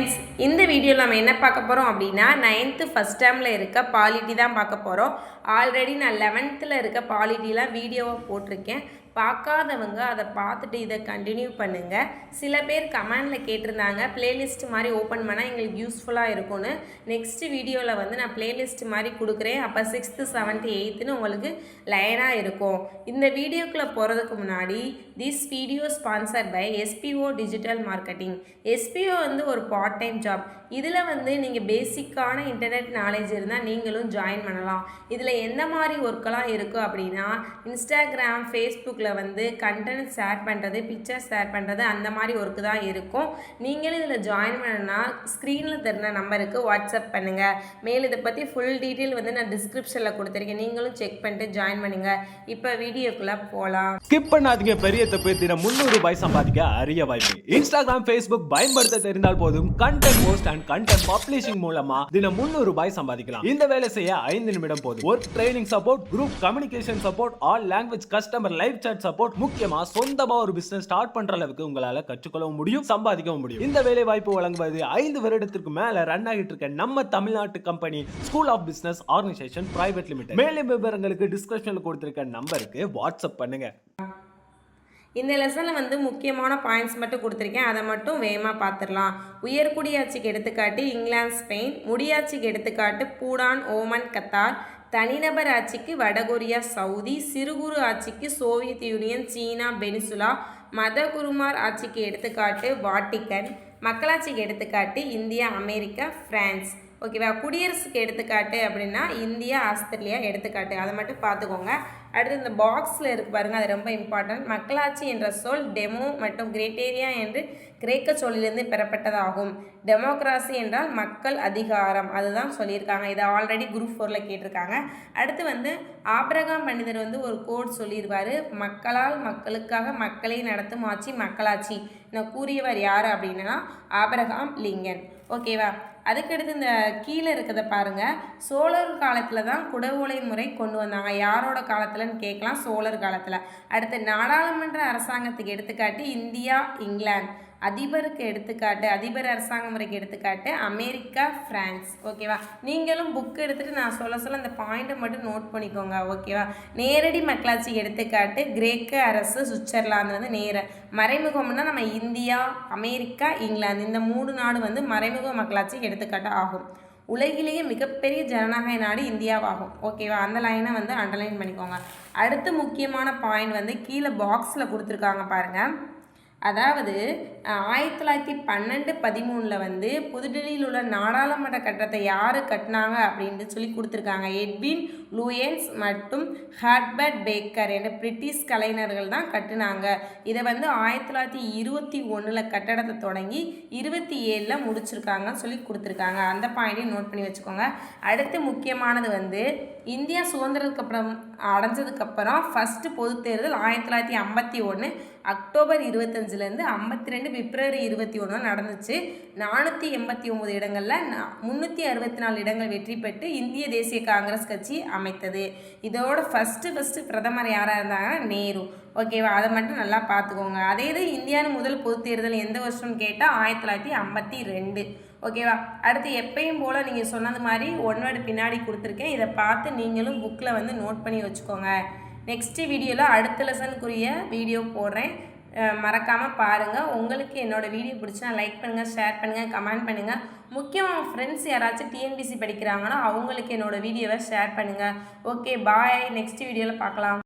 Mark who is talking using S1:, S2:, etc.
S1: Friends, இந்த வீடியோவில் நம்ம என்ன பார்க்க போகிறோம் அப்படின்னா 9th ஃபஸ்ட் டேர்மில் இருக்க பாலிட்டி தான் பார்க்க போகிறோம். ஆல்ரெடி நான் 11th இருக்க பாலிட்டிலாம் வீடியோவை போட்டிருக்கேன். பார்க்காதவங்க அதை பார்த்துட்டு இதை கண்டினியூ பண்ணுங்கள். சில பேர் கமெண்டில் கேட்டிருந்தாங்க பிளேலிஸ்ட் மாதிரி ஓப்பன் பண்ணால் எங்களுக்கு யூஸ்ஃபுல்லாக இருக்கும்னு. நெக்ஸ்ட் வீடியோவில் வந்து நான் பிளேலிஸ்ட் மாதிரி கொடுக்குறேன். அப்போ 6th 7th 8th உங்களுக்கு லைனாக இருக்கும். இந்த வீடியோக்குள்ளே போகிறதுக்கு முன்னாடி this video sponsored by SPO digital marketing. SPO வந்து ஒரு பார்ட் டைம் ஜாப். இதில் வந்து நீங்கள் பேசிக்கான இன்டர்நெட் நாலேஜ் இருந்தால் நீங்களும் ஜாயின் பண்ணலாம். இதில் எந்த மாதிரி ஒர்க்கெல்லாம் இருக்குது அப்படின்னா இன்ஸ்டாகிராம், ஃபேஸ்புக்கில் வந்து கண்டென்ட் ஷேர் பண்ணுறது, பிக்சர் ஷேர் பண்ணுறது, அந்த மாதிரி ஒர்க்கு தான் இருக்கும். நீங்களும் இதில் ஜாயின் பண்ணணும்னா ஸ்க்ரீனில் தருന്ന நம்பருக்கு வாட்ஸ்அப் பண்ணுங்கள். மேலும் இதை பற்றி ஃபுல் டீட்டெயில் வந்து நான் டிஸ்கிரிப்ஷனில் கொடுத்துருக்கேன். நீங்களும் செக் பண்ணிட்டு ஜாயின் பண்ணுங்கள். இப்போ வீடியோக்குள்ளே போகலாம்.
S2: ஸ்கிப் பண்ணாதீங்க. பெரிய தப்பு. தினம் 300 ரூபாய் சம்பாதிக்க அரிய வாய்ப்பு. இன்ஸ்டாகிராம், ஃபேஸ்புக் பயன்படுத்த தெரிந்தால் போதும். Content post and content publishing மூலமா தினம் 300 ரூபாய் சம்பாதிக்கலாம். இந்த வேலை செய்ய 5 நிமிடம் போதும். Work training support, group communication support, all language customer live chat support, முக்கியமா சொந்தமா ஒரு பிசினஸ் ஸ்டார்ட் பண்ற அளவுக்கு உங்களால கற்றுக்கொள்ளவும் முடியும், சம்பாதிக்கவும் முடியும். இந்த வேலை வாய்ப்பு வழங்குவது 5 வருடத்திற்கு மேல ரன் ஆகிட்டு இருக்க நம்ம தமிழ்நாட்டு company school of business organisation private limited. மேலும் விவரங்களுக்கு டிஸ்கிரிப்ஷன்ல கொடுத்திருக்க நம்பருக்கு வாட்ஸ்அப் பண்ணுங்க.
S1: இந்த லெசனில் வந்து முக்கியமான பாயிண்ட்ஸ் மட்டும் கொடுத்துருக்கேன். அதை மட்டும் வேகமாக பார்த்துடலாம். உயர்குடியாட்சிக்கு எடுத்துக்காட்டு இங்கிலாந்து, ஸ்பெயின். முடியாட்சிக்கு எடுத்துக்காட்டு பூடான், ஓமன், கத்தார். தனிநபர் ஆட்சிக்கு வடகொரியா, சவுதி. சிறுகுறு ஆட்சிக்கு சோவியத் யூனியன், சீனா, பெனிசுலா. மதகுருமார் ஆட்சிக்கு எடுத்துக்காட்டு வாட்டிக்கன். மக்களாட்சிக்கு எடுத்துக்காட்டு இந்தியா, அமெரிக்கா, பிரான்ஸ். ஓகேவா? குடியரசுக்கு எடுத்துக்காட்டு அப்படின்னா இந்தியா, ஆஸ்திரேலியா எடுத்துக்காட்டு. அதை மட்டும் பார்த்துக்கோங்க. அடுத்து இந்த பாக்ஸில் இருக்குது பாருங்கள், அது ரொம்ப இம்பார்ட்டன்ட். மக்களாட்சி என்ற சொல் டெமோ மற்றும் கிரேட்டேரியா என்று கிரேக்க சொல்லிலிருந்து பெறப்பட்டதாகும். டெமோக்ராசி என்றால் மக்கள் அதிகாரம், அதுதான் சொல்லியிருக்காங்க. இதை ஆல்ரெடி குரூப் 4ல் கேட்டிருக்காங்க. அடுத்து வந்து ஆபிரகாம் பண்டிதர் வந்து ஒரு கோட் சொல்லிடுவார். மக்களால் மக்களுக்காக மக்களை நடத்தும் ஆட்சி மக்களாட்சி. நான் கூறியவர் யார் அப்படின்னா ஆபிரகாம் லிங்கன். ஓகேவா? அதுக்கடுத்து இந்த கீழே இருக்கிறத பாருங்கள். சோழர் காலத்தில் தான் குடவோலை முறை கொண்டு வந்தாங்க. யாரோட காலத்தில்னு கேட்கலாம், சோழர் காலத்தில். அடுத்து நாடாளுமன்ற அரசாங்கத்துக்கு எடுத்துக்காட்டு இந்தியா, இங்கிலாந்து. அதிபருக்கு எடுத்துக்காட்டு, அதிபர் அரசாங்க முறைக்கு எடுத்துக்காட்டு அமெரிக்கா, பிரான்ஸ். ஓகேவா? நீங்களும் புக் எடுத்துகிட்டு நான் சொல்ல இந்த பாயிண்ட்டை மட்டும் நோட் பண்ணிக்கோங்க. ஓகேவா? நேரடி மக்களாட்சிக்கு எடுத்துக்காட்டு கிரேக்க அரசு, சுவிட்சர்லாந்து வந்து மறைமுகம்னா நம்ம இந்தியா, அமெரிக்கா, இங்கிலாந்து இந்த 3 நாடு வந்து மறைமுக மக்களாட்சிக்கு எடுத்துக்காட்டு ஆகும். உலகிலேயே மிகப்பெரிய ஜனநாயக நாடு இந்தியாவாகும். ஓகேவா? அந்த லைனை வந்து அண்டர்லைன் பண்ணிக்கோங்க. அடுத்து முக்கியமான பாயிண்ட் வந்து கீழே பாக்ஸில் கொடுத்துருக்காங்க பாருங்கள். அதாவது 1912-13 வந்து புதுடெல்லியில் உள்ள நாடாளுமன்ற கட்டடத்தை யார் கட்டினாங்க அப்படின்னு சொல்லி கொடுத்துருக்காங்க. எட்வின் லூயன்ஸ் மற்றும் ஹார்பர்ட் பேக்கர் என்ற பிரிட்டிஷ் கலைஞர்கள் தான் கட்டினாங்க. இதை வந்து 1921 கட்டடத்தை தொடங்கி 27 முடிச்சிருக்காங்கன்னு சொல்லி கொடுத்துருக்காங்க. அந்த பாயிண்டையும் நோட் பண்ணி வச்சுக்கோங்க. அடுத்து முக்கியமானது வந்து இந்தியா சுதந்திரத்துக்கு அப்புறம் அடைஞ்சதுக்கப்புறம் ஃபஸ்ட்டு பொது தேர்தல் 1951 அக்டோபர் 25லேருந்து 52 பிப்ரவரி 21 நடந்துச்சு. 489 இடங்களில் 364 இடங்கள் வெற்றி பெற்று இந்திய தேசிய காங்கிரஸ் கட்சி அமைத்தது. இதோட ஃபஸ்ட்டு பிரதமர் யாராக இருந்தாங்கன்னா நேரு. ஓகேவா? அதை மட்டும் நல்லா பார்த்துக்கோங்க. அதே இது இந்தியாவின் முதல் பொது தேர்தல் எந்த வருஷம்னு கேட்டால் 1952. ஓகேவா? அடுத்து எப்பயும் போல் நீங்கள் சொன்னது மாதிரி 1 வேர்டு பின்னாடி கொடுத்துருக்கேன். இதை பார்த்து நீங்களும் புக்கில் வந்து நோட் பண்ணி வச்சுக்கோங்க. நெக்ஸ்ட்டு வீடியோவில் அடுத்த லெசனுக்குரிய வீடியோ போடுறேன். மறக்காமல் பாருங்கள். உங்களுக்கு என்னோடய வீடியோ பிடிச்சினா லைக் பண்ணுங்கள், ஷேர் பண்ணுங்கள், கமெண்ட் பண்ணுங்கள். முக்கியமாக ஃப்ரெண்ட்ஸ் யாராச்சும் டிஎன்பிசி படிக்கிறாங்கன்னா அவங்களுக்கு என்னோடய வீடியோவை ஷேர் பண்ணுங்கள். ஓகே, பாய். நெக்ஸ்ட் வீடியோவில் பார்க்கலாம்.